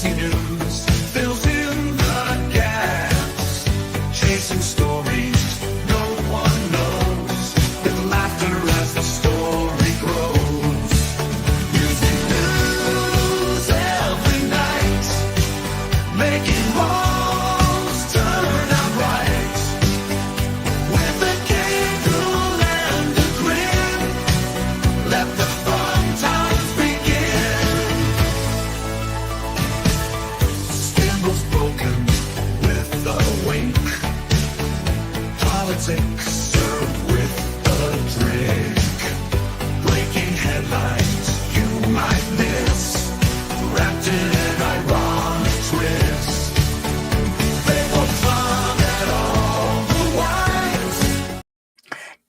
crazy news fills in the gaps, chasing stories no one knows, with laughter as the story grows. Music news every night, making walls turn out right. With a giggle and a grin, let the fun times begin. Scandals broken with a wink, politics served with a drink, breaking headlines you might miss, wrapped in an ironic twist. They poke fun at all the whites.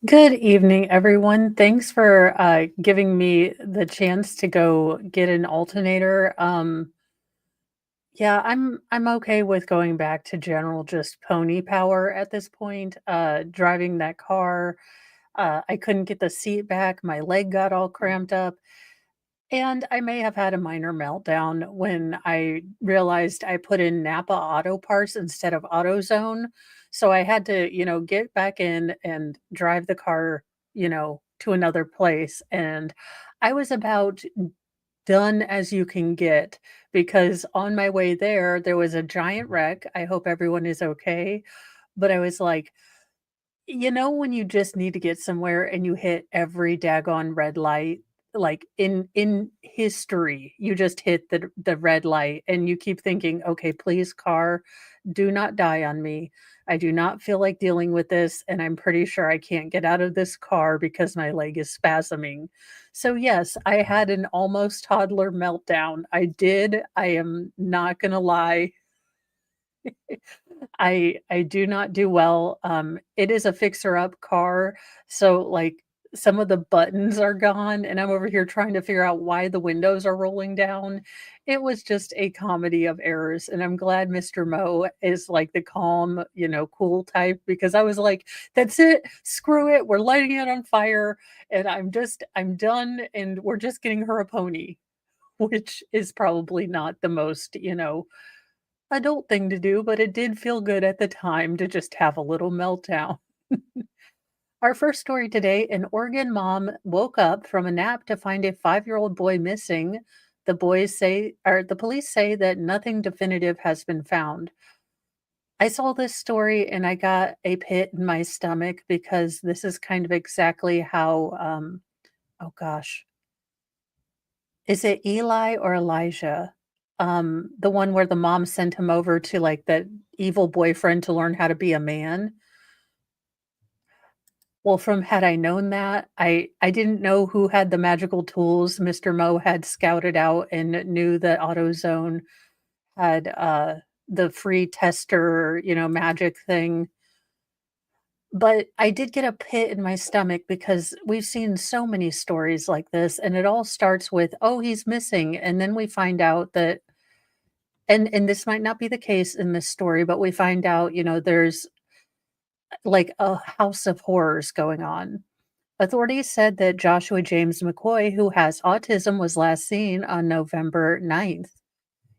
Good evening, everyone. Thanks for giving me the chance to go get an alternator. Yeah, I'm okay with going back to general just pony power at this point. Driving that car, I couldn't get the seat back. My leg got all cramped up. And I may have had a minor meltdown when I realized I put in Napa Auto Parts instead of AutoZone. So I had to, get back in and drive the car, to another place. And I was about done as you can get because on my way there, there was a giant wreck. I hope everyone is okay. But I was like, when you just need to get somewhere and you hit every daggone red light, like in history, you just hit the red light and you keep thinking, "Okay, please car, do not die on me. I do not feel like dealing with this and I'm pretty sure I can't get out of this car because my leg is spasming." So yes, I had an almost toddler meltdown. I did. I am not going to lie. I do not do well. It is a fixer-up car, so, like, some of the buttons are gone, and I'm over here trying to figure out why the windows are rolling down. It was just a comedy of errors, and I'm glad Mr. Mo is, like, the calm, cool type because I was like, "That's it. Screw it. We're lighting it on fire, and I'm done, and we're just getting her a pony," which is probably not the most, adult thing to do, but it did feel good at the time to just have a little meltdown. Our first story today, an Oregon mom woke up from a nap to find a 5-year-old boy missing. The police say that nothing definitive has been found. I saw this story and I got a pit in my stomach because this is kind of exactly how, oh gosh, is it Eli or Elijah? The one where the mom sent him over to, like, that evil boyfriend to learn how to be a man? Well, from had I known that, I didn't know who had the magical tools Mr. Mo had scouted out and knew that AutoZone had, the free tester, magic thing. But I did get a pit in my stomach because we've seen so many stories like this, and it all starts with, "Oh, he's missing," and then we find out that and this might not be the case in this story, but we find out, there's like a house of horrors going on. Authorities said that Joshua James McCoy, who has autism, was last seen on November 9th.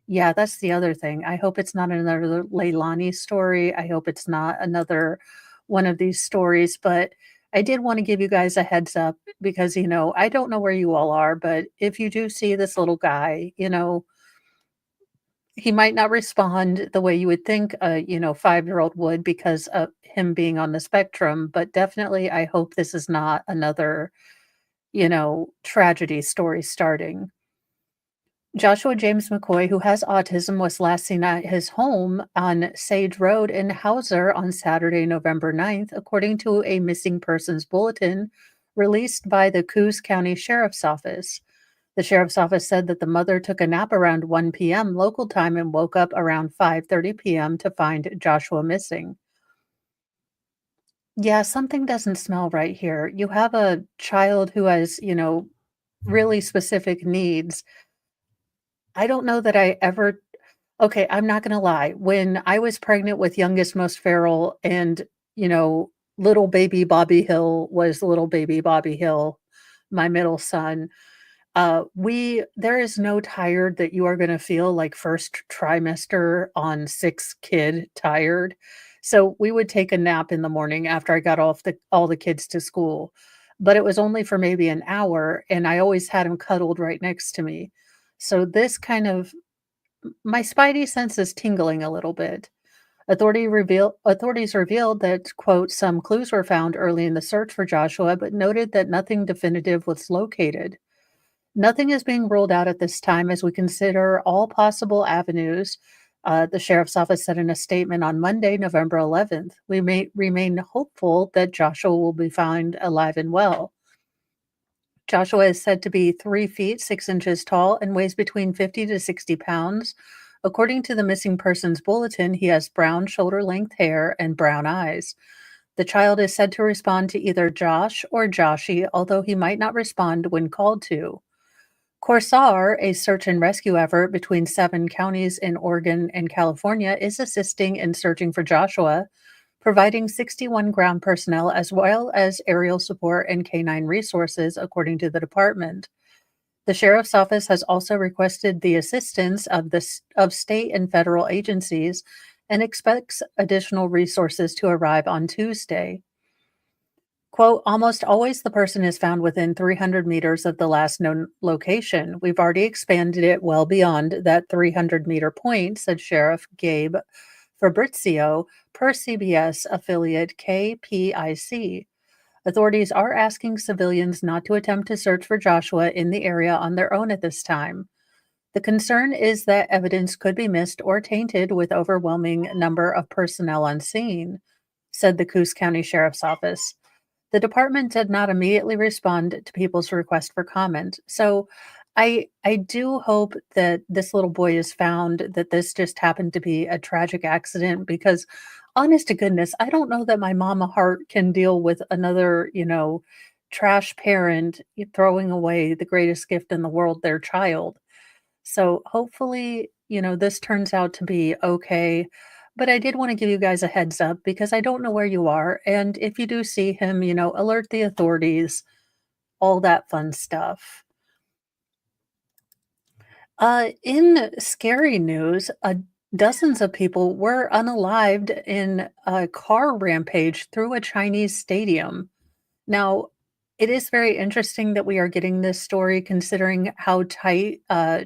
Yeah, that's the other thing. I hope it's not another Leilani story. I hope it's not another one of these stories, but I did want to give you guys a heads up because, I don't know where you all are, but if you do see this little guy, he might not respond the way you would think a, 5-year-old would because of him being on the spectrum, but definitely I hope this is not another, tragedy story starting. Joshua James McCoy, who has autism, was last seen at his home on Sage Road in Hauser on Saturday, November 9th, according to a missing persons bulletin released by the Coos County Sheriff's Office. The sheriff's office said that the mother took a nap around 1 p.m. local time and woke up around 5:30 p.m. to find Joshua missing. Yeah, something doesn't smell right here. You have a child who has, really specific needs. I don't know that I ever okay, I'm not gonna lie. When I was pregnant with youngest most feral and, little baby Bobby Hill was little baby Bobby Hill, my middle son, We there is no tired that you are gonna feel like first trimester on 6 kid tired. So, we would take a nap in the morning after I got off the all the kids to school, but it was only for maybe an hour, and I always had him cuddled right next to me. So, this kind of my spidey sense is tingling a little bit. Authorities revealed that, quote, "Some clues were found early in the search for Joshua, but noted that nothing definitive was located. Nothing is being ruled out at this time as we consider all possible avenues," the sheriff's office said in a statement on Monday, November 11th. "We may remain hopeful that Joshua will be found alive and well." Joshua is said to be 3 feet 6 inches tall and weighs between 50 to 60 pounds. According to the missing persons bulletin, he has brown shoulder length hair and brown eyes. The child is said to respond to either Josh or Joshi, although he might not respond when called to. Corsar, a search and rescue effort between 7 counties in Oregon and California, is assisting in searching for Joshua, providing 61 ground personnel as well as aerial support and canine resources, according to the department. The sheriff's office has also requested the assistance of state and federal agencies and expects additional resources to arrive on Tuesday. Quote, "Almost always the person is found within 300 meters of the last known location. We've already expanded it well beyond that 300-meter point," said Sheriff Gabe Fabrizio per CBS affiliate KPIC. Authorities are asking civilians not to attempt to search for Joshua in the area on their own at this time. The concern is that evidence could be missed or tainted with overwhelming number of personnel on scene, said the Coos County Sheriff's Office. The department did not immediately respond to people's request for comment. So I do hope that this little boy is found, that this just happened to be a tragic accident because honest to goodness, I don't know that my mama heart can deal with another, trash parent throwing away the greatest gift in the world, their child. So hopefully, this turns out to be okay. But I did want to give you guys a heads up because I don't know where you are. And if you do see him, alert the authorities, all that fun stuff. In scary news, dozens of people were unalived in a car rampage through a Chinese stadium. Now, it is very interesting that we are getting this story considering how tight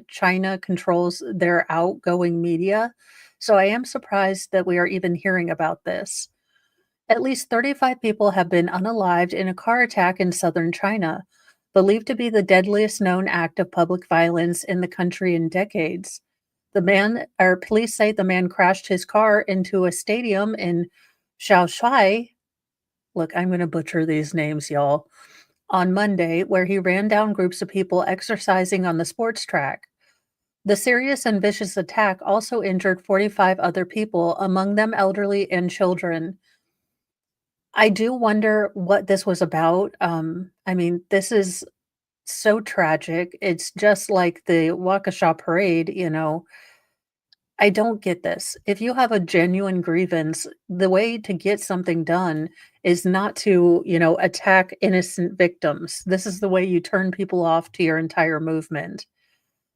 China controls their outgoing media. So I am surprised that we are even hearing about this. At least 35 people have been unalived in a car attack in southern China, believed to be the deadliest known act of public violence in the country in decades. Police say the man crashed his car into a stadium in Shaoxai. Look, I'm going to butcher these names, y'all. On Monday, where he ran down groups of people exercising on the sports track. The serious and vicious attack also injured 45 other people, among them elderly and children. I do wonder what this was about. I mean, this is so tragic. It's just like the Waukesha parade. I don't get this. If you have a genuine grievance, the way to get something done is not to, attack innocent victims. This is the way you turn people off to your entire movement.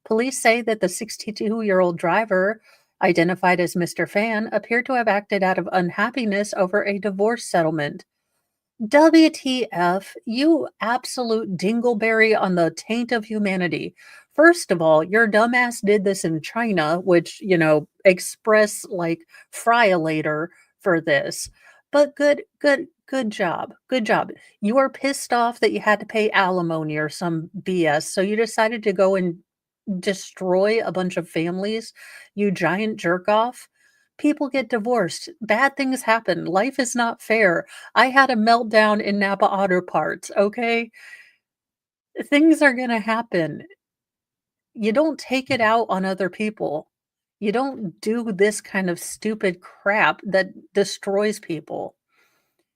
Police say that the 62-year-old driver, identified as Mr. Fan, appeared to have acted out of unhappiness over a divorce settlement. WTF, you absolute dingleberry on the taint of humanity. First of all, your dumbass did this in China, which, express like friolator for this. But good job. Good job. You were pissed off that you had to pay alimony or some BS. So you decided to go and destroy a bunch of families, you giant jerk off. People get divorced. Bad things happen. Life is not fair. I had a meltdown in Napa Auto Parts, okay? Things are going to happen. You don't take it out on other people. You don't do this kind of stupid crap that destroys people.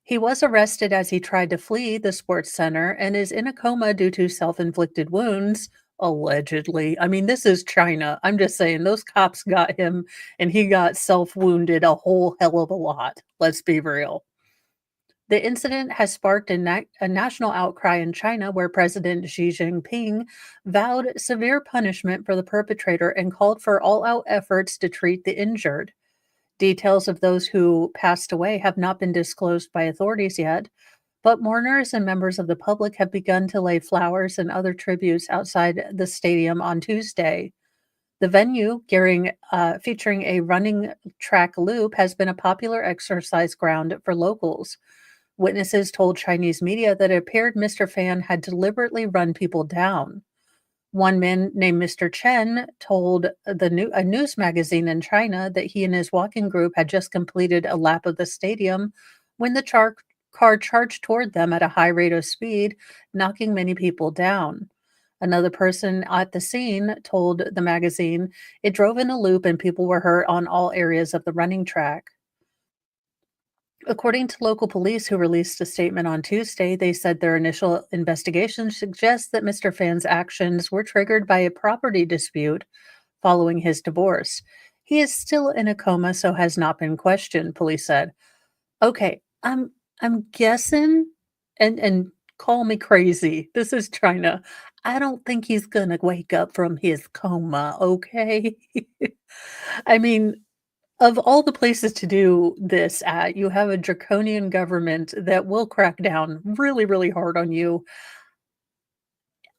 He was arrested as he tried to flee the sports center and is in a coma due to self-inflicted wounds, allegedly. I mean, this is China. I'm just saying those cops got him and he got self-wounded a whole hell of a lot. Let's be real. The incident has sparked a national outcry in China where President Xi Jinping vowed severe punishment for the perpetrator and called for all out efforts to treat the injured. Details of those who passed away have not been disclosed by authorities yet, but mourners and members of the public have begun to lay flowers and other tributes outside the stadium on Tuesday. The venue, featuring a running track loop, has been a popular exercise ground for locals. Witnesses told Chinese media that it appeared Mr. Fan had deliberately run people down. One man named Mr. Chen told a news magazine in China that he and his walking group had just completed a lap of the stadium when the car charged toward them at a high rate of speed, knocking many people down. Another person at the scene told the magazine it drove in a loop and people were hurt on all areas of the running track. According to local police who released a statement on Tuesday, they said their initial investigation suggests that Mr. Fan's actions were triggered by a property dispute following his divorce. He is still in a coma, so has not been questioned, police said. Okay, I'm guessing, and call me crazy. This is China. I don't think he's gonna wake up from his coma, okay? I mean, of all the places to do this at, you have a draconian government that will crack down really, really hard on you.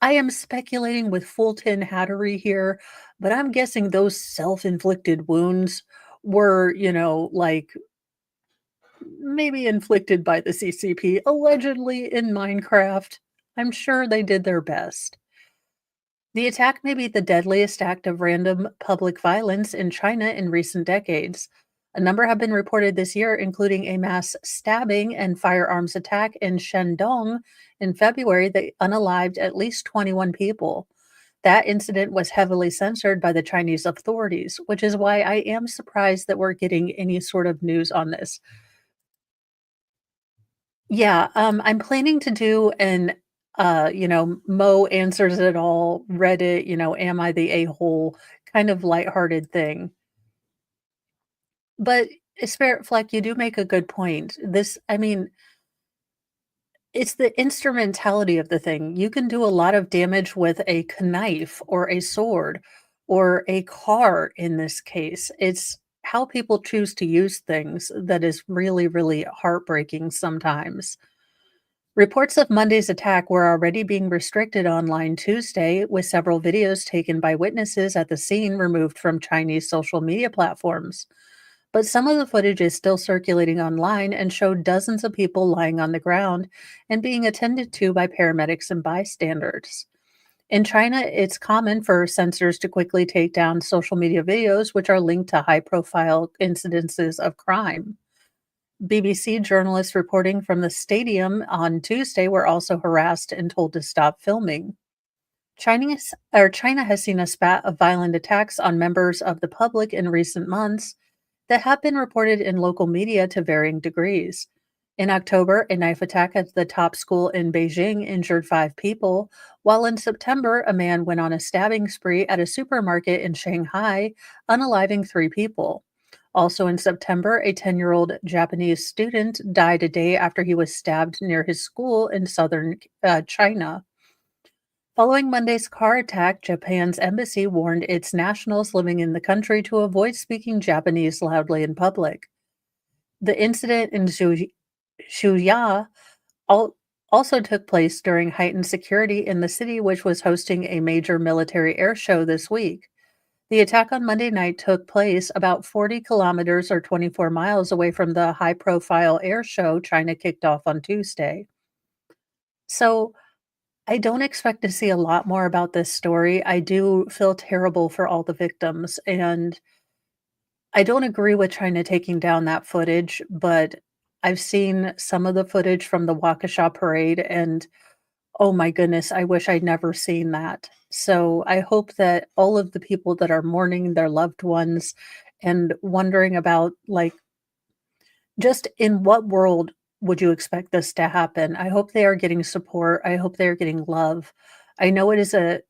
I am speculating with full tin hattery here, but I'm guessing those self-inflicted wounds were, like maybe inflicted by the CCP, allegedly in Minecraft. I'm sure they did their best. The attack may be the deadliest act of random public violence in China in recent decades. A number have been reported this year, including a mass stabbing and firearms attack in Shandong in February that unalived at least 21 people. That incident was heavily censored by the Chinese authorities, which is why I am surprised that we're getting any sort of news on this. Yeah, I'm planning to do an, Mo answers it all, Reddit, am I the a-hole kind of lighthearted thing. But Spirit Fleck, you do make a good point. I mean, it's the instrumentality of the thing. You can do a lot of damage with a knife or a sword or a car in this case. It's how people choose to use things that is really, really heartbreaking sometimes. Reports of Monday's attack were already being restricted online Tuesday, with several videos taken by witnesses at the scene removed from Chinese social media platforms. But some of the footage is still circulating online and showed dozens of people lying on the ground and being attended to by paramedics and bystanders. In China, it's common for censors to quickly take down social media videos which are linked to high profile incidences of crime. BBC journalists reporting from the stadium on Tuesday were also harassed and told to stop filming. China has seen a spat of violent attacks on members of the public in recent months that have been reported in local media to varying degrees. In October, a knife attack at the top school in Beijing injured 5 people, while in September, a man went on a stabbing spree at a supermarket in Shanghai, unaliving 3 people. Also in September, a 10-year-old Japanese student died a day after he was stabbed near his school in southern China. Following Monday's car attack, Japan's embassy warned its nationals living in the country to avoid speaking Japanese loudly in public. The incident in Shuya also took place during heightened security in the city, which was hosting a major military air show this week. The attack on Monday night took place about 40 kilometers or 24 miles away from the high profile air show China kicked off on Tuesday. So, I don't expect to see a lot more about this story. I do feel terrible for all the victims, and I don't agree with China taking down that footage, but I've seen some of the footage from the Waukesha parade, and oh my goodness, I wish I'd never seen that. So I hope that all of the people that are mourning their loved ones and wondering about, like, just in what world would you expect this to happen? I hope they are getting support. I hope they are getting love. I know it is a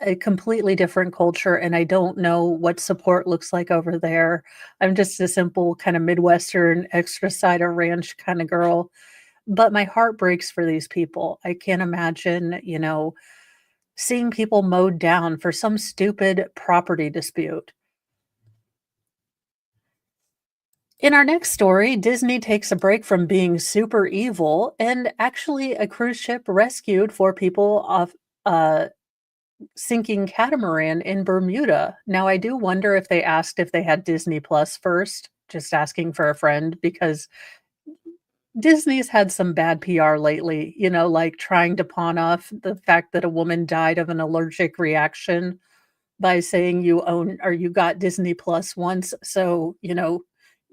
a completely different culture, and I don't know what support looks like over there. I'm just a simple kind of Midwestern extra cider ranch kind of girl, but my heart breaks for these people. I can't imagine, seeing people mowed down for some stupid property dispute. In our next story, Disney takes a break from being super evil, and actually, a cruise ship rescued four people off a sinking catamaran in Bermuda. Now, I do wonder if they asked if they had Disney Plus first, just asking for a friend, because Disney's had some bad PR lately, like trying to pawn off the fact that a woman died of an allergic reaction by saying you own or you got Disney Plus once, so,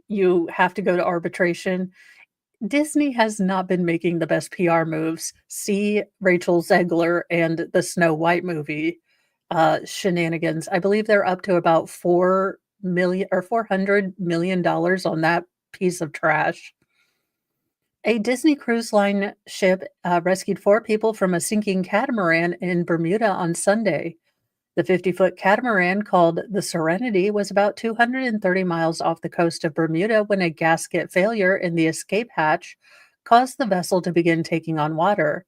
you have to go to arbitration. Disney has not been making the best PR moves. See Rachel Zegler and the Snow White movie, shenanigans. I believe they're up to about 4,000,000 or $400,000,000 on that piece of trash. A Disney Cruise Line ship, rescued 4 people from a sinking catamaran in Bermuda on Sunday. The 50-foot catamaran, called the Serenity, was about 230 miles off the coast of Bermuda when a gasket failure in the escape hatch caused the vessel to begin taking on water.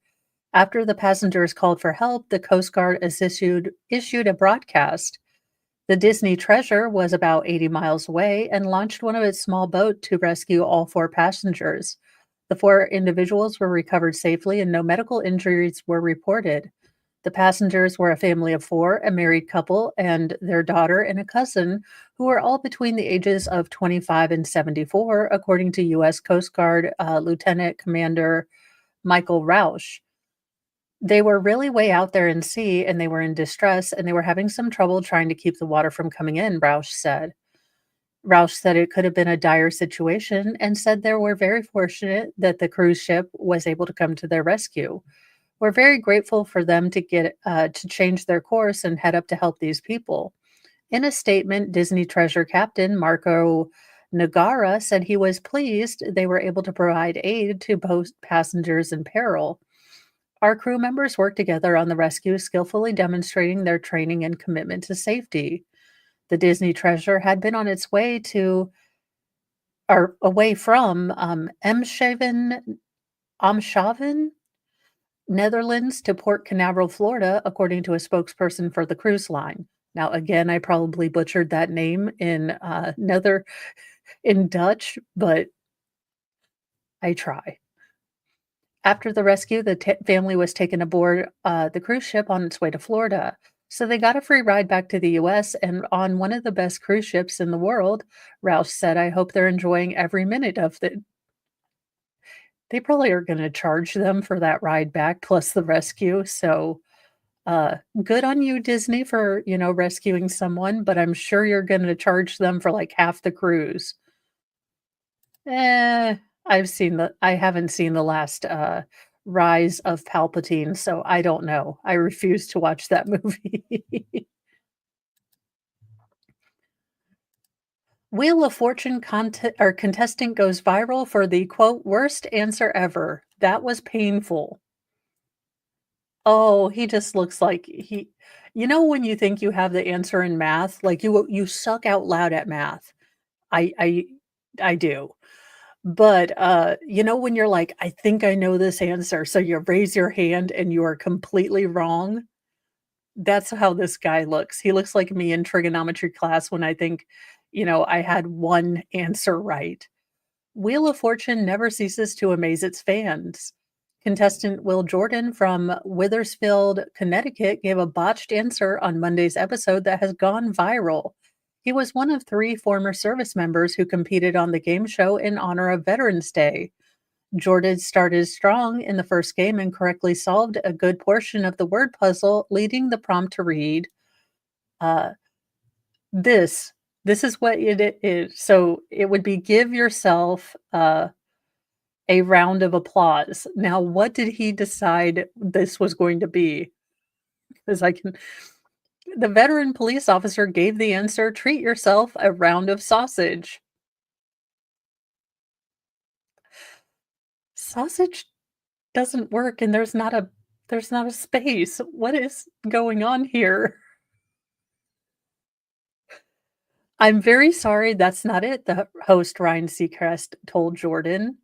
After the passengers called for help, the Coast Guard issued a broadcast. The Disney Treasure was about 80 miles away and launched one of its small boats to rescue all 4 passengers. The 4 individuals were recovered safely and no medical injuries were reported. The passengers were a family of 4, a married couple, and their daughter and a cousin, who were all between the ages of 25 and 74, according to U.S. Coast Guard Lieutenant Commander Michael Rausch. They were really way out there in sea and they were in distress and they were having some trouble trying to keep the water from coming in, Rausch said. Rausch said it could have been a dire situation and said they were very fortunate that the cruise ship was able to come to their rescue. We're very grateful for them to change their course and head up to help these people. In a statement, Disney Treasure Captain Marco Nagara said he was pleased they were able to provide aid to both passengers in peril. Our crew members worked together on the rescue, skillfully demonstrating their training and commitment to safety. The Disney Treasure had been on its way to or away from Amshaven, Netherlands, to Port Canaveral, Florida, according to a spokesperson for the cruise line. Now, again, I probably butchered that name in Dutch, but I try. After the rescue, the family was taken aboard the cruise ship on its way to Florida. So they got a free ride back to the US and on one of the best cruise ships in the world. Roush said, I hope they're enjoying every minute of it. They probably are going to charge them for that ride back plus the rescue. So good on you, Disney, for, rescuing someone, but I'm sure you're going to charge them for like half the cruise. Eh, I haven't seen the last, Rise of Palpatine, so I don't know. I refuse to watch that movie. Wheel of Fortune contestant goes viral for the, quote, "worst answer ever." That was painful. Oh, he just looks like when you think you have the answer in math, like, you suck out loud at math. I do. But, when you're like, "I think I know this answer," so you raise your hand and you are completely wrong, that's how this guy looks. He looks like me in trigonometry class when I think, I had one answer right. Wheel of Fortune never ceases to amaze its fans. Contestant Will Jordan from Withersfield, Connecticut, gave a botched answer on Monday's episode that has gone viral. He was one of 3 former service members who competed on the game show in honor of Veterans Day. Jordan started strong in the first game and correctly solved a good portion of the word puzzle, leading the prompt to read, uh, this. This is what it is. So it would be give yourself a round of applause. Now, what did he decide this was going to be? Because the veteran police officer gave the answer, treat yourself a round of sausage. Sausage doesn't work, and there's not a There's not a space. What is going on here? I'm very sorry, that's not it, the host Ryan Seacrest told Jordan.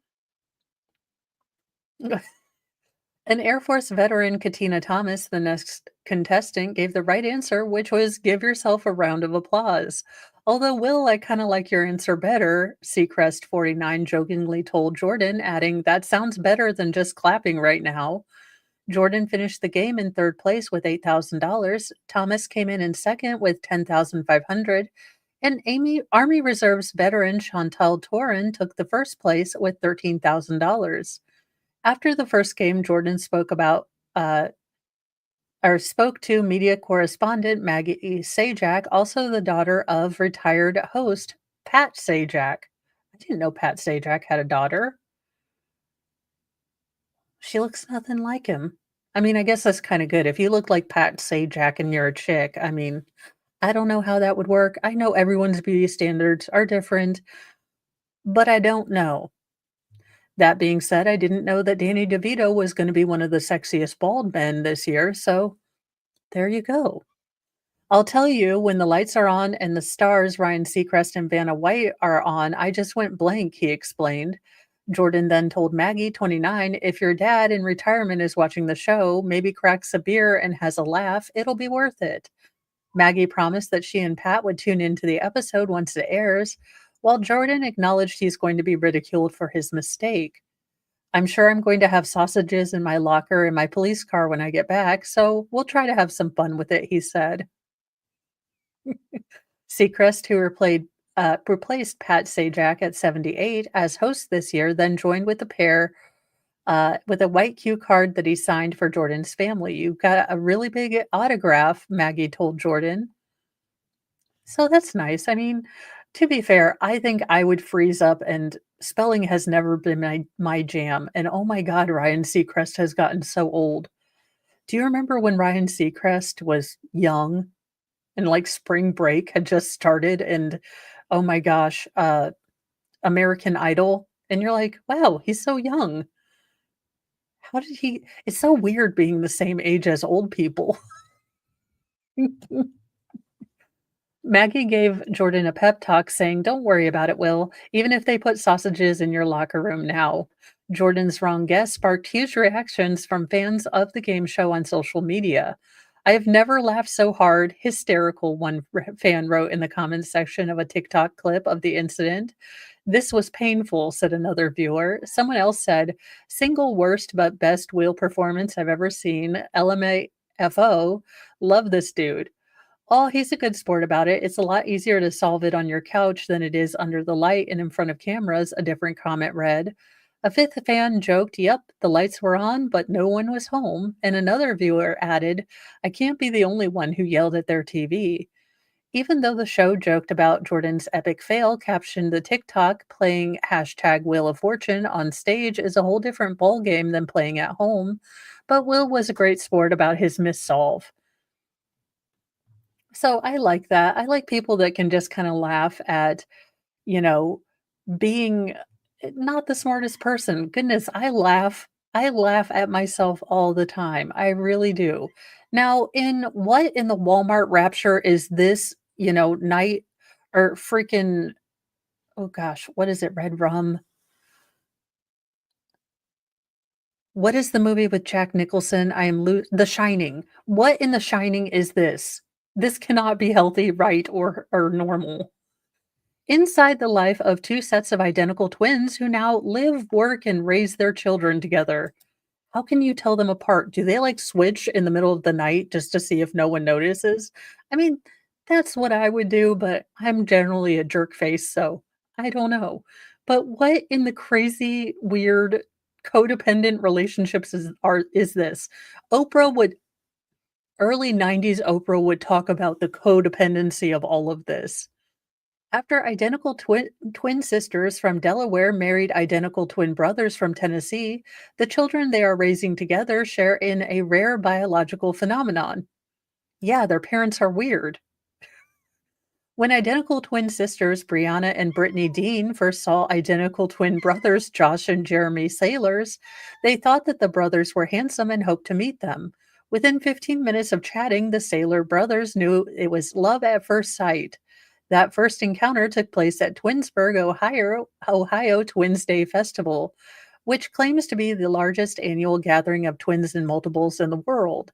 An Air Force veteran, Katina Thomas, the next contestant, gave the right answer, which was give yourself a round of applause. Although, Will, I kind of like your answer better, Seacrest 49 jokingly told Jordan, adding, that sounds better than just clapping right now. Jordan finished the game in third place with $8,000. Thomas came in second with 10,500, and Army Reserves veteran Chantal Torin took the first place with $13,000. After the first game, Jordan uh, spoke to media correspondent Maggie Sajak, also the daughter of retired host Pat Sajak. I didn't know Pat Sajak had a daughter. She looks nothing like him. I mean, I guess that's kind of good. If you look like Pat Sajak and you're a chick, I mean, I don't know how that would work. I know everyone's beauty standards are different, but I don't know. That being said, I didn't know that Danny DeVito was going to be one of the sexiest bald men this year, so there you go. I'll tell you, when the lights are on and the stars, Ryan Seacrest and Vanna White, are on, I just went blank, he explained. Jordan then told Maggie, 29, if your dad in retirement is watching the show, maybe cracks a beer and has a laugh, it'll be worth it. Maggie promised that she and Pat would tune into the episode once it airs, while Jordan acknowledged he's going to be ridiculed for his mistake. I'm sure I'm going to have sausages in my locker in my police car when I get back, so we'll try to have some fun with it, he said. Seacrest, who replaced Pat Sajak at 78 as host this year, then joined with the pair with a white cue card that he signed for Jordan's family. You got a really big autograph, Maggie told Jordan. So that's nice. I mean, to be fair, I think I would freeze up, and spelling has never been my jam. And oh my God, Ryan Seacrest has gotten so old. Do you remember when Ryan Seacrest was young and like spring break had just started and oh my gosh, American Idol? And you're like, wow, he's so young. How did he? It's so weird being the same age as old people. Maggie gave Jordan a pep talk saying, don't worry about it, Will, even if they put sausages in your locker room now. Jordan's wrong guess sparked huge reactions from fans of the game show on social media. I have never laughed so hard, hysterical, one fan wrote in the comments section of a TikTok clip of the incident. This was painful, said another viewer. Someone else said, single worst but best wheel performance I've ever seen. LMAFO, love this dude. Oh, he's a good sport about it. It's a lot easier to solve it on your couch than it is under the light and in front of cameras, a different comment read. A fifth fan joked, yep, the lights were on, but no one was home. And another viewer added, I can't be the only one who yelled at their TV. Even though the show joked about Jordan's epic fail, captioned the TikTok, playing hashtag Wheel of Fortune on stage is a whole different ballgame than playing at home. But Will was a great sport about his missolve. So I like that. I like people that can just kinda laugh at, you know, being not the smartest person. Goodness, I laugh at myself all the time. I really do. Now, in the Walmart rapture is this, night or freaking oh gosh, what is it? Red Rum? What is the movie with Jack Nicholson? The Shining. What in The Shining is this? This cannot be healthy, right, or normal. Inside the life of two sets of identical twins who now live, work, and raise their children together. How can you tell them apart? Do they like switch in the middle of the night just to see if no one notices? I mean, that's what I would do, but I'm generally a jerk face, so I don't know. But what in the crazy, weird, codependent relationships is this? Oprah would Early 90s Oprah would talk about the codependency of all of this. After identical twin sisters from Delaware married identical twin brothers from Tennessee, the children they are raising together share in a rare biological phenomenon. Yeah, their parents are weird. When identical twin sisters Brianna and Brittany Dean first saw identical twin brothers Josh and Jeremy Sailors, they thought that the brothers were handsome and hoped to meet them. Within 15 minutes of chatting, the Sailor brothers knew it was love at first sight. That first encounter took place at Twinsburg, Ohio Twins Day Festival, which claims to be the largest annual gathering of twins and multiples in the world.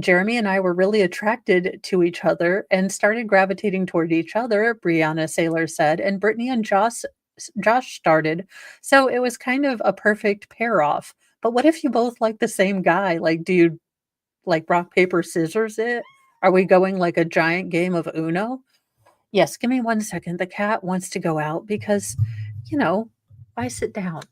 Jeremy and I were really attracted to each other and started gravitating toward each other, Brianna Saylor said, and Brittany and Josh started. So it was kind of a perfect pair off. But what if you both like the same guy? Like, do you like rock, paper, scissors it? Are we going like a giant game of Uno? Yes, give me 1 second. The cat wants to go out because, you know, I sit down.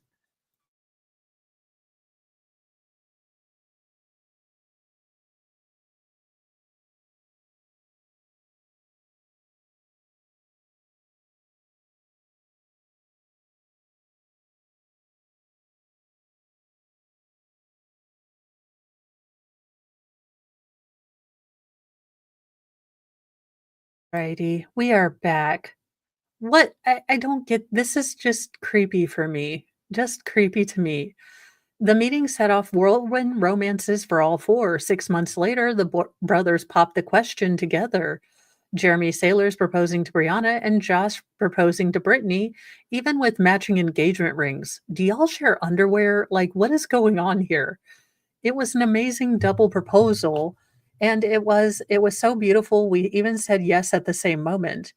Righty. We are back. What I don't get, this is just creepy for me, just creepy to me. The meeting set off whirlwind romances for all four. 6 months later, the brothers popped the question together. Jeremy Sailors proposing to Brianna and Josh proposing to Brittany, even with matching engagement rings. Do y'all share underwear? Like, what is going on here? It was an amazing double proposal, and it was so beautiful, we even said yes at the same moment.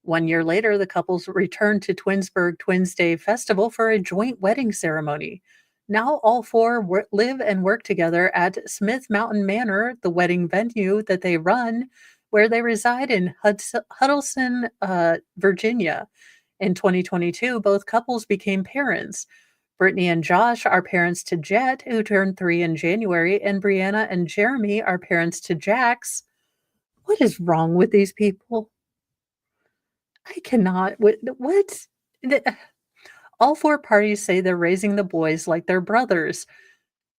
1 year later, the couples returned to Twinsburg Twins Day Festival for a joint wedding ceremony. Now all four live and work together at Smith Mountain Manor, the wedding venue that they run, where they reside in Huddleston, Virginia. In 2022, both couples became parents. Brittany and Josh are parents to Jet, who turned 3 in January, and Brianna and Jeremy are parents to Jax. What is wrong with these people? I cannot. What? All four parties say they're raising the boys like their brothers.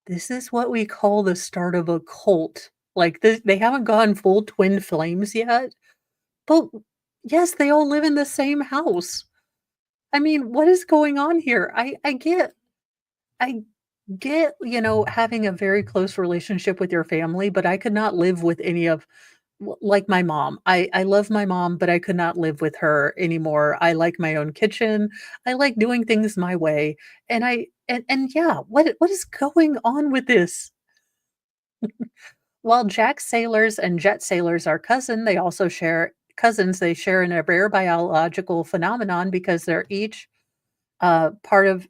This is what we call the start of a cult. Like they haven't gone full twin flames yet, but yes, they all live in the same house. I mean, what is going on here? I get, having a very close relationship with your family, but I could not live with any of like my mom. I love my mom, but I could not live with her anymore. I like my own kitchen. I like doing things my way. And yeah, what is going on with this? While Jack sailors and jet sailors are they share in a rare biological phenomenon because they're each part of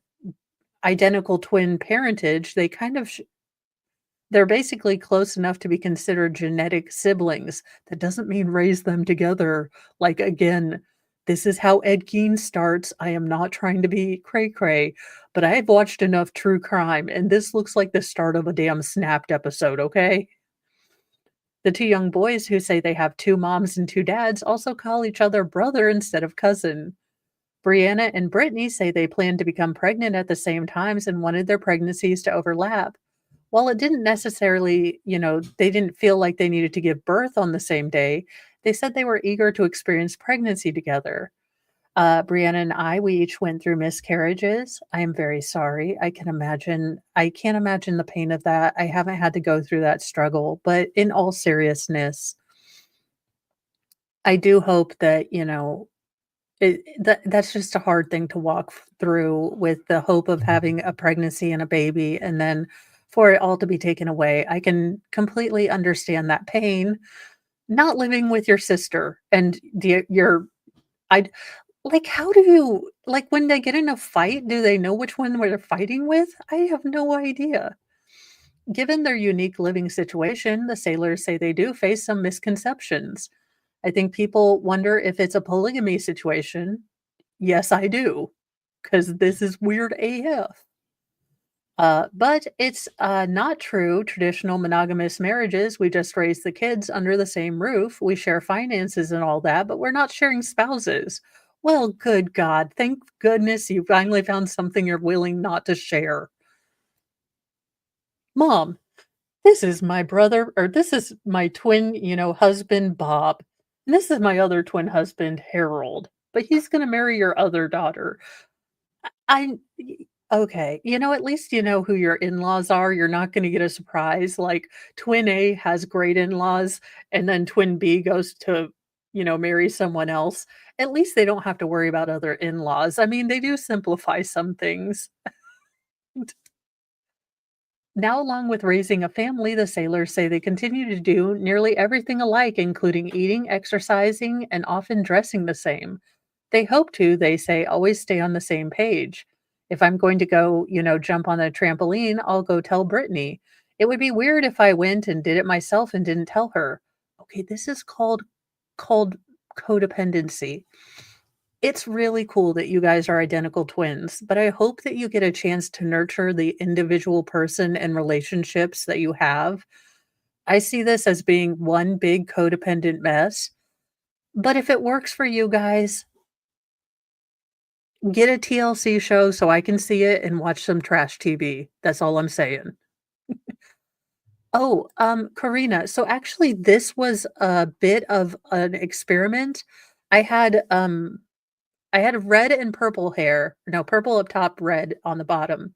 identical twin parentage. They're basically close enough to be considered genetic siblings. That doesn't mean raise them together. Like, again, this is how Ed Gein starts. I am not trying to be cray cray, but I've watched enough true crime, and this looks like the start of a damn Snapped episode, okay? The two young boys who say they have two moms and two dads also call each other brother instead of cousin. Brianna and Brittany say they plan to become pregnant at the same times and wanted their pregnancies to overlap. While it didn't necessarily, they didn't feel like they needed to give birth on the same day, they said they were eager to experience pregnancy together. Brianna and we each went through miscarriages. I am very sorry. I can't imagine the pain of that. I haven't had to go through that struggle, but in all seriousness, I do hope that, that's just a hard thing to walk through with the hope of having a pregnancy and a baby and then for it all to be taken away. I can completely understand that pain. Not living with your sister and I like, how do you like, when they get in a fight, do they know which one they're fighting with? I have no idea. Given their unique living situation, the sailors say they do face some misconceptions. I think people wonder if it's a polygamy situation. Yes, I do, because this is weird AF. But it's not true. Traditional monogamous marriages, we just raise the kids under the same roof. We share finances and all that, but we're not sharing spouses. Well, good God. Thank goodness you finally found something you're willing not to share. Mom, this is my brother, or this is my twin, husband, Bob. This is my other twin husband, Harold, but he's gonna marry your other daughter. I y okay, at least you know who your in-laws are, you're not gonna get a surprise, like, twin A has great in-laws, and then twin B goes to, marry someone else. At least they don't have to worry about other in-laws. I mean, they do simplify some things. Now, along with raising a family, the sailors say they continue to do nearly everything alike, including eating, exercising, and often dressing the same. They hope to, they say, always stay on the same page. If I'm going to go, jump on a trampoline, I'll go tell Brittany. It would be weird if I went and did it myself and didn't tell her. Okay, this is called codependency. It's really cool that you guys are identical twins, but I hope that you get a chance to nurture the individual person and relationships that you have. I see this as being one big codependent mess, but if it works for you guys, get a TLC show so I can see it and watch some trash TV. That's all I'm saying. Oh, Karina, so actually this was a bit of an experiment. I had um I had red and purple hair. No, purple up top, red on the bottom.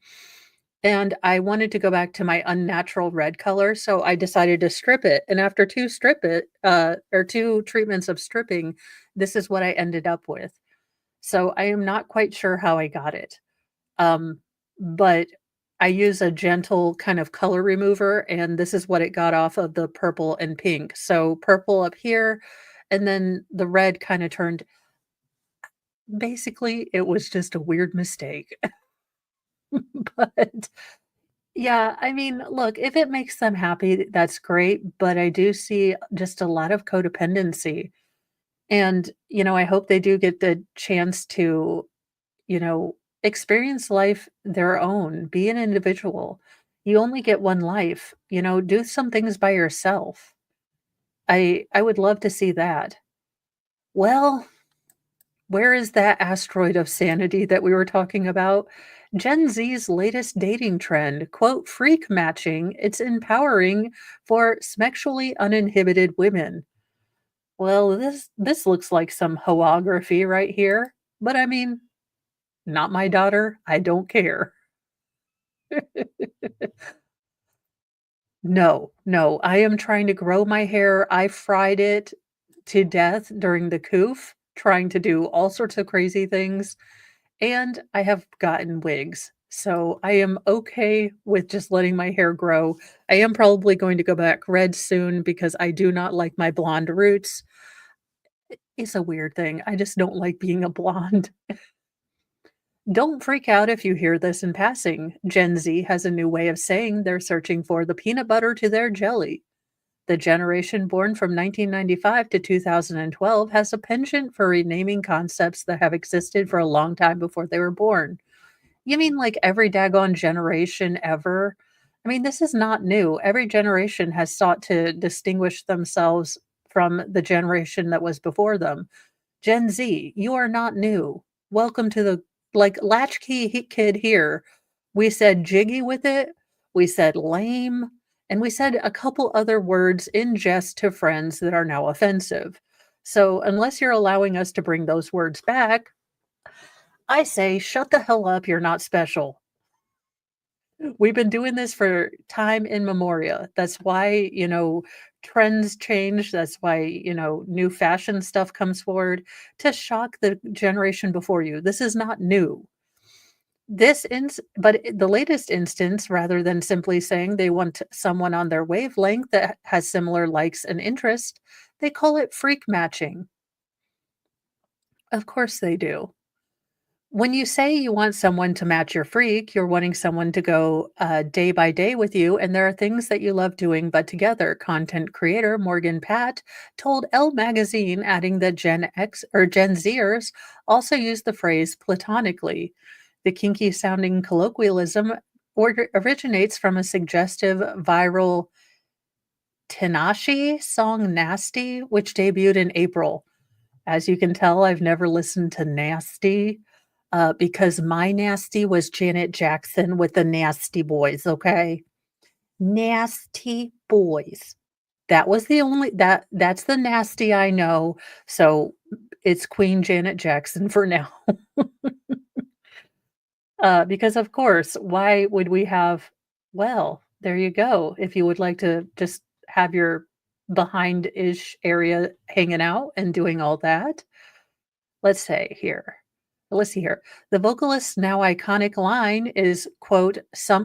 And I wanted to go back to my unnatural red color, so I decided to strip it. And after 2 treatments of stripping, this is what I ended up with. So I am not quite sure how I got it. Um, but I use a gentle kind of color remover, and this is what it got off of the purple and pink. So purple up here, and then the red kind of turned. Basically, it was just a weird mistake. But yeah, I mean, look, if it makes them happy, that's great. But I do see just a lot of codependency. And, I hope they do get the chance to, you know, experience life their own, be an individual. You only get one life, do some things by yourself. I would love to see that. Well, where is that asteroid of sanity that we were talking about? Gen Z's latest dating trend, quote, freak matching. It's empowering for sexually uninhibited women. Well, this looks like some hoography right here. But I mean, not my daughter. I don't care. No, no, I am trying to grow my hair. I fried it to death during the coof, trying to do all sorts of crazy things. And I have gotten wigs. So I am okay with just letting my hair grow. I am probably going to go back red soon because I do not like my blonde roots. It's a weird thing. I just don't like being a blonde. Don't freak out if you hear this in passing. Gen Z has a new way of saying they're searching for the peanut butter to their jelly. The generation born from 1995 to 2012 has a penchant for renaming concepts that have existed for a long time before they were born. You mean like every daggone generation ever? I mean, this is not new. Every generation has sought to distinguish themselves from the generation that was before them. Gen Z, you are not new. Welcome to the latchkey kid here. We said jiggy with it. We said lame. And we said a couple other words in jest to friends that are now offensive. So, unless you're allowing us to bring those words back, I say, shut the hell up. You're not special. We've been doing this for time immemorial. That's why, trends change. That's why, new fashion stuff comes forward to shock the generation before you. This is not new. The latest instance, rather than simply saying they want someone on their wavelength that has similar likes and interests, they call it freak matching. Of course they do. When you say you want someone to match your freak, you're wanting someone to go day by day with you, and there are things that you love doing but together. Content creator Morgan Pat told Elle magazine, adding that Gen X or Gen Zers also use the phrase platonically. The kinky sounding colloquialism originates from a suggestive viral Tanashi song Nasty, which debuted in April. As you can tell, I've never listened to Nasty, because my Nasty was Janet Jackson with the Nasty Boys, okay? Nasty Boys. That was the only that's the nasty I know, so it's Queen Janet Jackson for now. Because of course, why would we have well, there you go. If you would like to just have your behind-ish area hanging out and doing all that. Let's say here. Let's see here. The vocalist's now iconic line is, quote,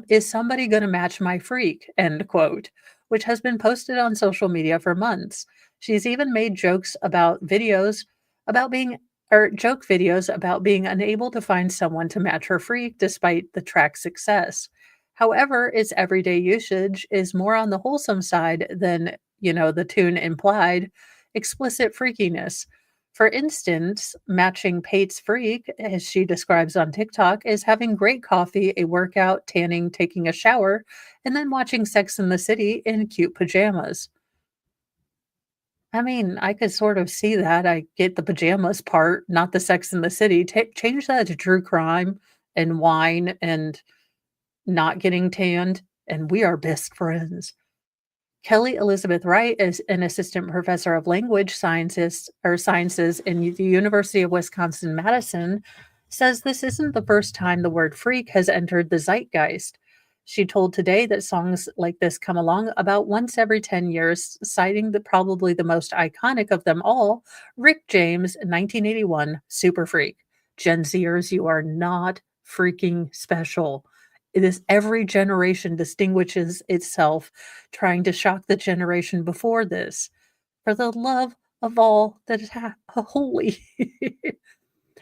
is somebody gonna match my freak, end quote, which has been posted on social media for months. She's even made jokes about videos about being or joke videos about being unable to find someone to match her freak despite the track's success. However, its everyday usage is more on the wholesome side than, the tune implied, explicit freakiness. For instance, matching Pate's freak, as she describes on TikTok, is having great coffee, a workout, tanning, taking a shower, and then watching Sex in the City in cute pajamas. I mean, I could sort of see that. I get the pajamas part, not the Sex in the City. Change that to true crime and wine and not getting tanned, and we are best friends. Kelly Elizabeth Wright is an assistant professor of language sciences in the University of Wisconsin-Madison, says this isn't the first time the word freak has entered the zeitgeist. She told Today that songs like this come along about once every 10 years, citing probably the most iconic of them all, Rick James' 1981 Super Freak. Gen Zers, you are not freaking special. It is every generation distinguishes itself trying to shock the generation before this. For the love of all that is holy.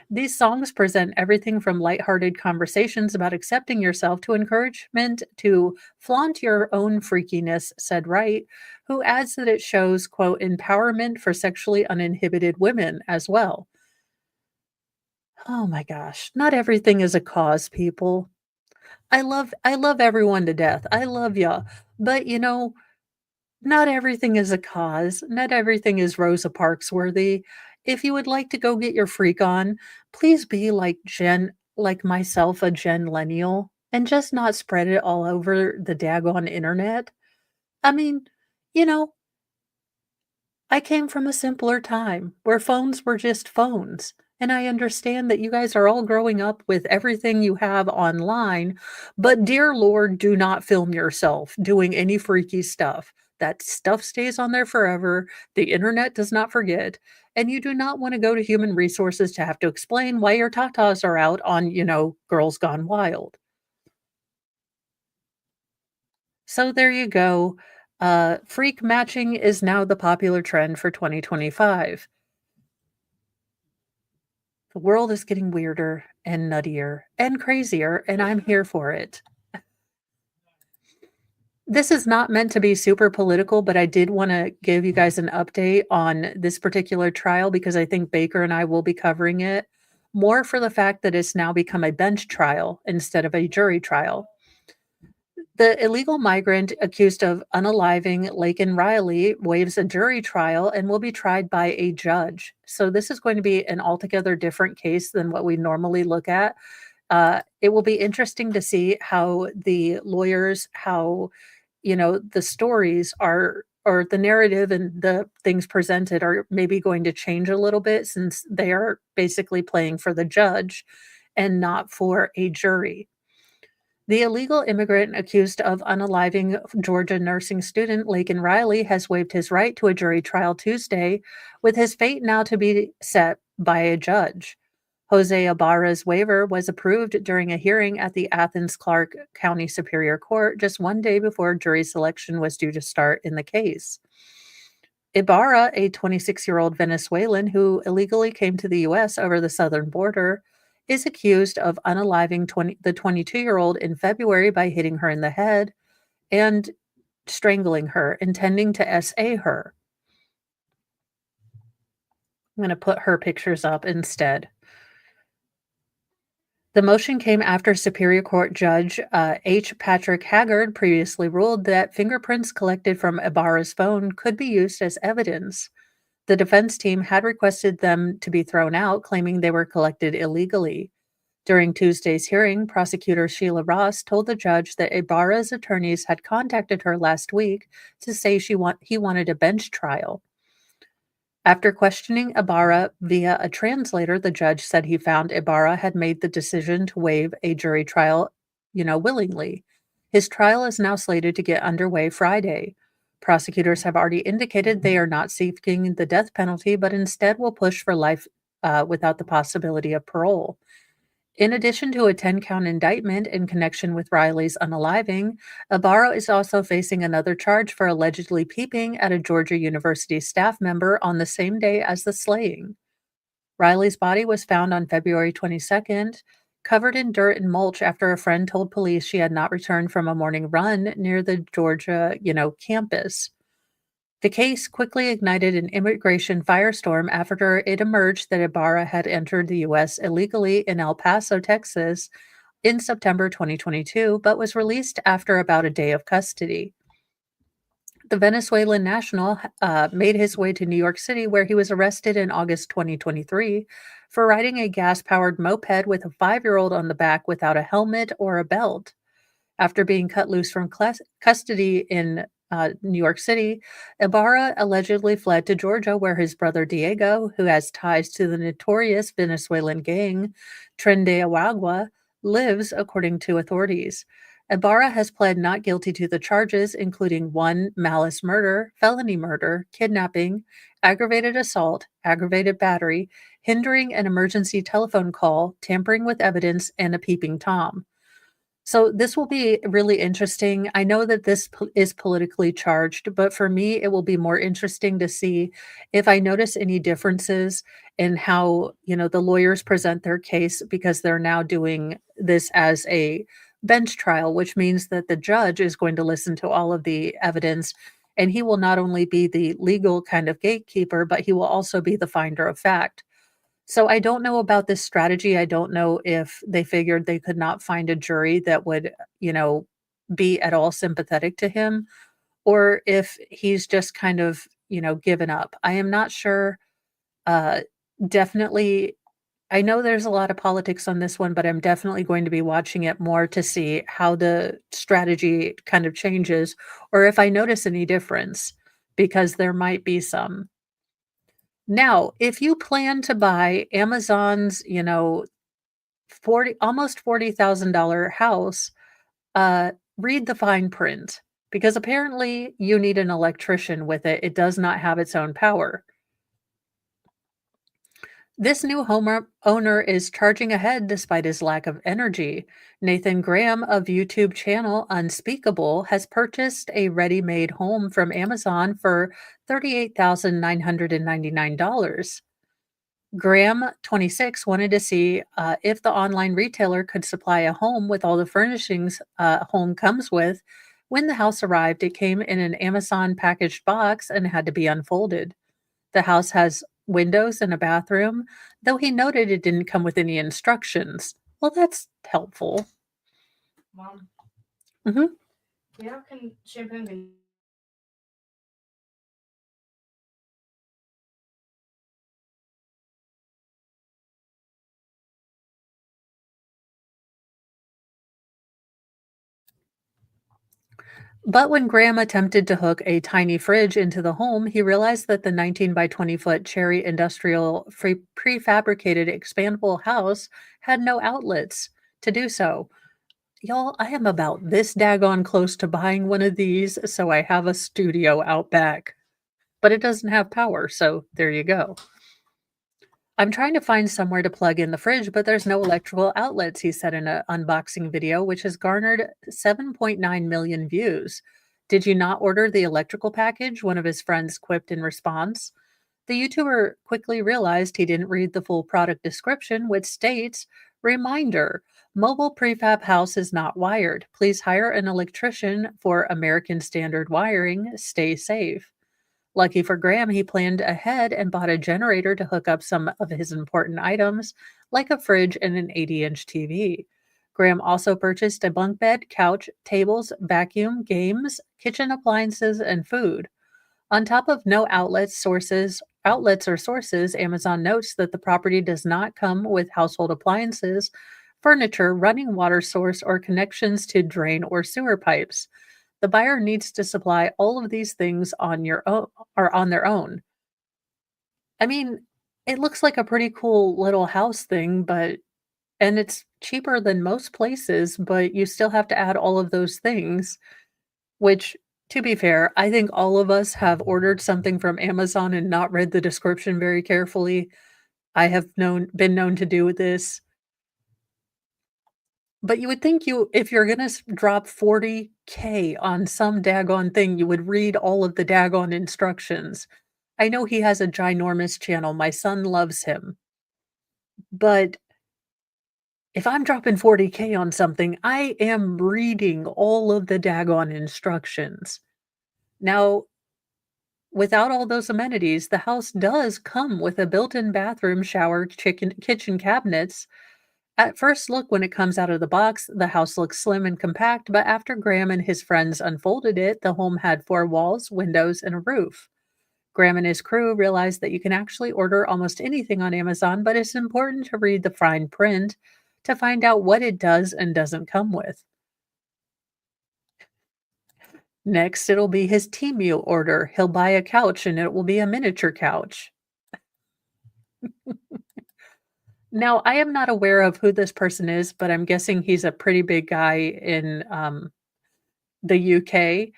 These songs present everything from lighthearted conversations about accepting yourself to encouragement to flaunt your own freakiness, said Wright, who adds that it shows, quote, empowerment for sexually uninhibited women as well. Oh my gosh, not everything is a cause, people. I love everyone to death. I love ya. But not everything is a cause. Not everything is Rosa Parks worthy. If you would like to go get your freak on, please be like myself, a Gen Lennial, and just not spread it all over the daggone internet. I mean, you know, I came from a simpler time where phones were just phones. And I understand that you guys are all growing up with everything you have online, but dear Lord, do not film yourself doing any freaky stuff. That stuff stays on there forever. The internet does not forget. And you do not want to go to human resources to have to explain why your tatas are out on, Girls Gone Wild. So there you go. Freak matching is now the popular trend for 2025. The world is getting weirder and nuttier and crazier, and I'm here for it. This is not meant to be super political, but I did want to give you guys an update on this particular trial because I think Baker and I will be covering it more for the fact that it's now become a bench trial instead of a jury trial. The illegal migrant accused of unaliving Laken Riley waives a jury trial and will be tried by a judge. So this is going to be an altogether different case than what we normally look at. It will be interesting to see how the lawyers, how the stories are or the narrative and the things presented are maybe going to change a little bit since they are basically playing for the judge and not for a jury. The illegal immigrant accused of unaliving Georgia nursing student Laken Riley has waived his right to a jury trial Tuesday, with his fate now to be set by a judge. Jose Ibarra's waiver was approved during a hearing at the Athens Clarke County Superior Court just one day before jury selection was due to start in the case. Ibarra, a 26-year-old Venezuelan who illegally came to the U.S. over the southern border, is accused of unaliving the 22-year-old in February by hitting her in the head and strangling her, intending to SA her. I'm going to put her pictures up instead. The motion came after Superior Court Judge H. Patrick Haggard previously ruled that fingerprints collected from Ibarra's phone could be used as evidence. The defense team had requested them to be thrown out, claiming they were collected illegally. During Tuesday's hearing, prosecutor Sheila Ross told the judge that Ibarra's attorneys had contacted her last week to say he wanted a bench trial. After questioning Ibarra via a translator, the judge said he found Ibarra had made the decision to waive a jury trial, willingly. His trial is now slated to get underway Friday. Prosecutors have already indicated they are not seeking the death penalty, but instead will push for life without the possibility of parole. In addition to a 10-count indictment in connection with Riley's unaliving, Ibarra is also facing another charge for allegedly peeping at a Georgia University staff member on the same day as the slaying. Riley's body was found on February 22nd, covered in dirt and mulch after a friend told police she had not returned from a morning run near the Georgia, campus. The case quickly ignited an immigration firestorm after it emerged that Ibarra had entered the U.S. illegally in El Paso, Texas, in September 2022, but was released after about a day of custody. The Venezuelan national made his way to New York City, where he was arrested in August 2023 for riding a gas powered moped with a 5-year-old on the back without a helmet or a belt. After being cut loose from custody in New York City, Ibarra allegedly fled to Georgia, where his brother Diego, who has ties to the notorious Venezuelan gang Tren de Aragua, lives, according to authorities. Ibarra has pled not guilty to the charges, including 1, malice murder, felony murder, kidnapping, aggravated assault, aggravated battery, hindering an emergency telephone call, tampering with evidence, and a peeping Tom. So this will be really interesting. I know that this is politically charged, but for me, it will be more interesting to see if I notice any differences in how, the lawyers present their case, because they're now doing this as a bench trial, which means that the judge is going to listen to all of the evidence, and he will not only be the legal kind of gatekeeper, but he will also be the finder of fact. So I don't know about this strategy. I don't know if they figured they could not find a jury that would, be at all sympathetic to him, or if he's just kind of, given up. I am not sure. Uh, Definitely, I know there's a lot of politics on this one, but I'm definitely going to be watching it more to see how the strategy kind of changes, or if I notice any difference, because there might be some. Now, if you plan to buy Amazon's, 40 almost $40,000 house, uh, read the fine print, because apparently you need an electrician with it. It does not have its own power. This new owner is charging ahead despite his lack of energy. Nathan Graham of YouTube channel Unspeakable has purchased a ready-made home from Amazon for $38,999. Graham, 26, wanted to see if the online retailer could supply a home with all the furnishings a home comes with. When the house arrived, it came in an Amazon packaged box and had to be unfolded. The house has windows and a bathroom, though he noted it didn't come with any instructions. Well, that's helpful. Mom, Mhm. you know, can shampoo and But when Graham attempted to hook a tiny fridge into the home, he realized that the 19 by 20-foot Cherry Industrial prefabricated expandable house had no outlets to do so. Y'all, I am about this daggone close to buying one of these, so I have a studio out back. But it doesn't have power, so there you go. I'm trying to find somewhere to plug in the fridge, but there's no electrical outlets, he said in an unboxing video, which has garnered 7.9 million views. Did you not order the electrical package? One of his friends quipped in response. The YouTuber quickly realized he didn't read the full product description, which states, reminder, mobile prefab house is not wired. Please hire an electrician for American standard wiring. Stay safe. Lucky for Graham, he planned ahead and bought a generator to hook up some of his important items, like a fridge and an 80-inch TV. Graham also purchased a bunk bed, couch, tables, vacuum, games, kitchen appliances, and food. On top of no outlets or sources, Amazon notes that the property does not come with household appliances furniture, running water source, or connections to drain or sewer pipes. The buyer needs to supply all of these things on your own or on their own. I mean, it looks like a pretty cool little house thing, but and it's cheaper than most places, but you still have to add all of those things, which, to be fair, I think all of us have ordered something from Amazon and not read the description very carefully. I have been known to do this. But you would think if you're gonna drop 40K on some daggone thing, you would read all of the daggone instructions. I know he has a ginormous channel, my son loves him, but if I'm dropping 40K on something, I am reading all of the daggone instructions. Now, without all those amenities, the house does come with a built-in bathroom, shower, chicken kitchen cabinets. At first look, when it comes out of the box, the house looks slim and compact, but after Graham and his friends unfolded it, the home had four walls, windows, and a roof. Graham and his crew realized that you can actually order almost anything on Amazon, but it's important to read the fine print to find out what it does and doesn't come with. Next, it'll be his Temu order. He'll buy a couch and it will be a miniature couch. Now, I am not aware of who this person is, but I'm guessing he's a pretty big guy in the UK.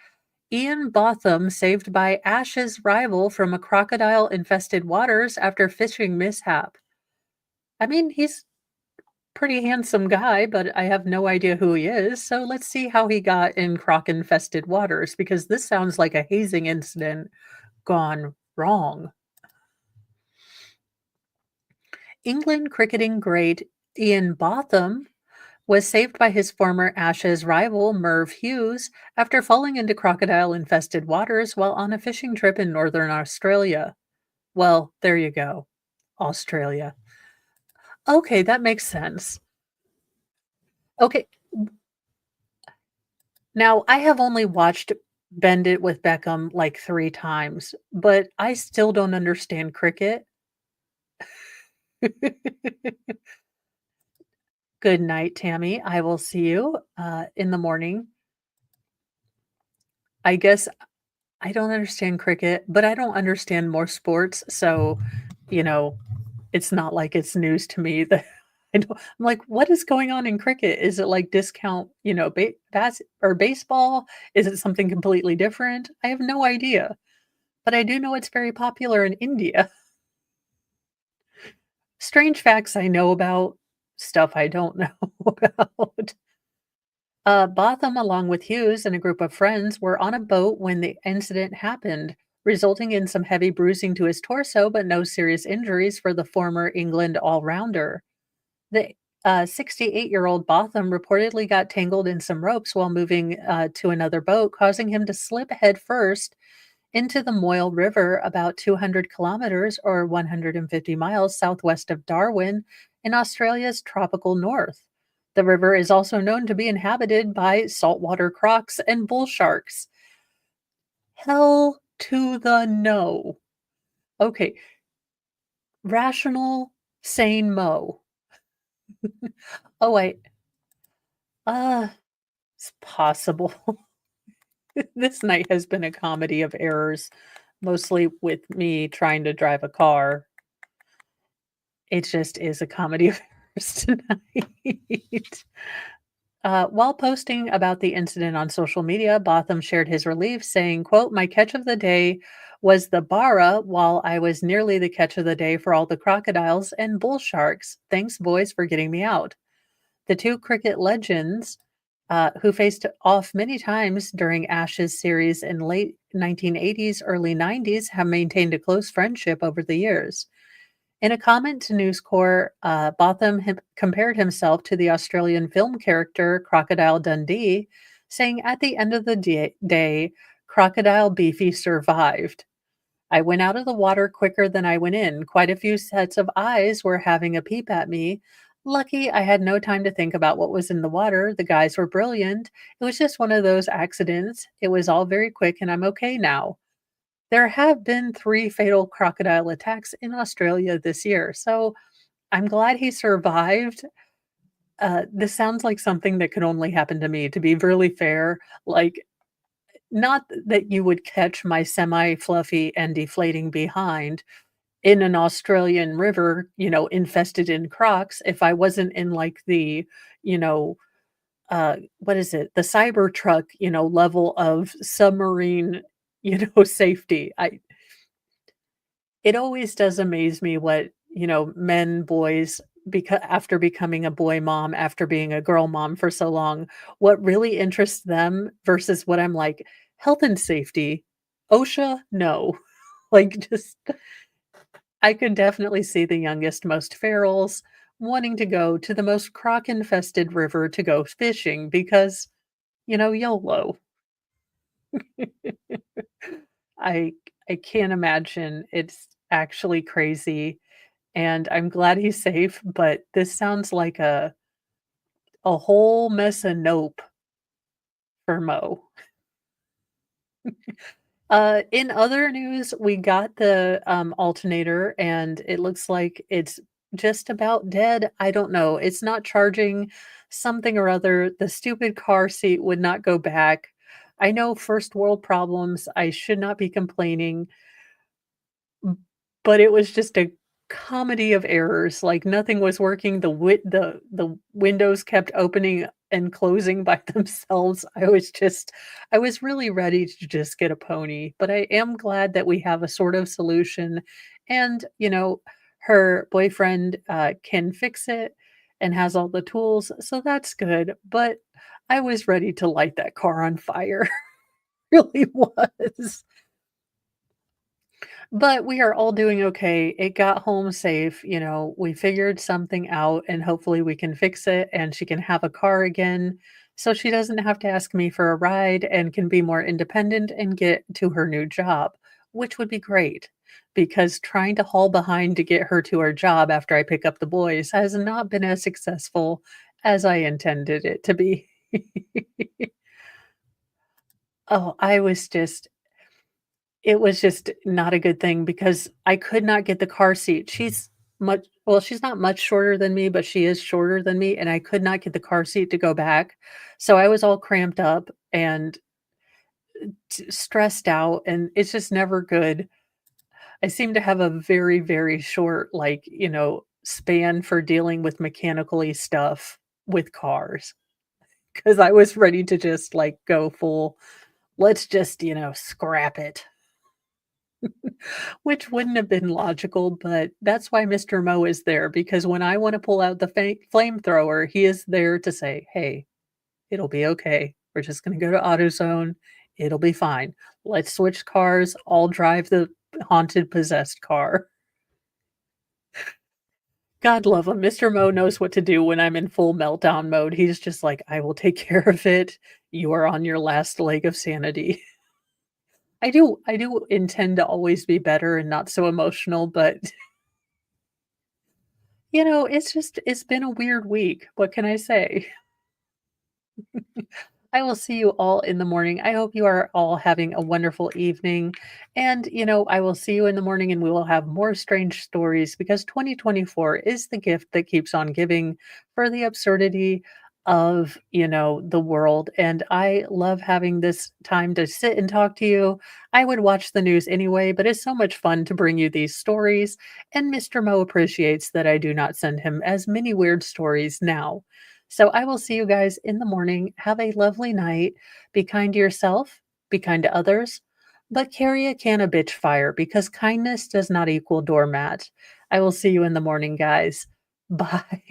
Ian Botham saved by Ash's rival from a crocodile infested waters after fishing mishap. I mean, he's pretty handsome guy, but I have no idea who he is. So let's see how he got in croc infested waters because this sounds like a hazing incident gone wrong. England cricketing great Ian Botham was saved by his former Ashes rival Merv Hughes after falling into crocodile infested waters while on a fishing trip in northern Australia. Well, there you go. Australia. Okay, that makes sense. Okay, now I have only watched Bend It with Beckham like 3 times, but I still don't understand cricket. Good night, Tammy. I will see you, in the morning. I guess I don't understand cricket, but I don't understand more sports, so, you know, it's not like it's news to me that I'm like, "What is going on in cricket? Is it like discount, baseball? Is it something completely different?" I have no idea, but I do know it's very popular in India. Strange facts I know about, stuff I don't know about. Botham, along with Hughes and a group of friends, were on a boat when the incident happened, resulting in some heavy bruising to his torso, but no serious injuries for the former England all rounder. The 68-year-old Botham reportedly got tangled in some ropes while moving to another boat, causing him to slip headfirst into the Moyle River about 200 kilometers or 150 miles southwest of Darwin in Australia's tropical north. The river is also known to be inhabited by saltwater crocs and bull sharks. Hell to the no. Okay, rational, sane Mo. Oh, wait. Uh, it's possible. This night has been a comedy of errors, mostly with me trying to drive a car. It just is a comedy of errors tonight. While posting about the incident on social media, Botham shared his relief, saying, quote, "My catch of the day was the bara, while I was nearly the catch of the day for all the crocodiles and bull sharks. Thanks, boys, for getting me out." The two cricket legends, who faced off many times during Ashes series in late 1980s, early 90s, have maintained a close friendship over the years. In a comment to News Corp, Botham compared himself to the Australian film character Crocodile Dundee, saying, "At the end of the day, Crocodile Beefy survived. I went out of the water quicker than I went in. Quite a few sets of eyes were having a peep at me. Lucky I had no time to think about what was in the water. The guys were brilliant. It was just one of those accidents. It was all very quick and I'm okay now." There have been 3 fatal crocodile attacks in Australia this year, so I'm glad he survived. This sounds like something that could only happen to me, to be really fair. Like, not that you would catch my semi-fluffy and deflating behind in an Australian river, infested in crocs if I wasn't in, like, you know, what is it? The Cybertruck, level of submarine, safety. It always does amaze me what, men, boys, after becoming a boy mom, after being a girl mom for so long, what really interests them versus what I'm like, "Health and safety, OSHA? No." Like, just I could definitely see the youngest, most ferals wanting to go to the most croc-infested river to go fishing because, YOLO. I I can't imagine. It's actually crazy, and I'm glad he's safe, but this sounds like a whole mess of nope for Mo. In other news, we got the, alternator, and it looks like it's just about dead. I don't know. It's not charging something or other. The stupid car seat would not go back. I know first world problems. I should not be complaining. But it was just a comedy of errors, like, nothing was working, the windows kept opening and closing by themselves. I was really ready to just get a pony, but I am glad that we have a sort of solution, and, her boyfriend, can fix it and has all the tools, so that's good, but I was ready to light that car on fire, really was. But we are all doing okay. It got home safe, we figured something out and hopefully we can fix it and she can have a car again so she doesn't have to ask me for a ride and can be more independent and get to her new job, which would be great because trying to haul behind to get her to her job after I pick up the boys has not been as successful as I intended it to be. Oh, it was just not a good thing because I could not get the car seat. She's not much shorter than me, but she is shorter than me, and I could not get the car seat to go back. So I was all cramped up and stressed out, and it's just never good. I seem to have a very, very short, like, span for dealing with mechanically stuff with cars because I was ready to just like go full, let's just, scrap it. Which wouldn't have been logical, but that's why Mr. Mo is there, because when I wanna pull out the flamethrower, he is there to say, "Hey, it'll be okay. We're just gonna go to AutoZone. It'll be fine. Let's switch cars. I'll drive the haunted, possessed car." God love him. Mr. Mo knows what to do when I'm in full meltdown mode. He's just like, "I will take care of it. You are on your last leg of sanity." I do intend to always be better and not so emotional, but it's been a weird week. What can I say? I will see you all in the morning. I hope you are all having a wonderful evening. And, I will see you in the morning and we will have more strange stories because 2024 is the gift that keeps on giving for the absurdity of, the world. And I love having this time to sit and talk to you. I would watch the news anyway, but it's so much fun to bring you these stories. And Mr. Mo appreciates that I do not send him as many weird stories now. So I will see you guys in the morning. Have a lovely night. Be kind to yourself, be kind to others, but carry a can of bitch fire because kindness does not equal doormat. I will see you in the morning, guys. Bye.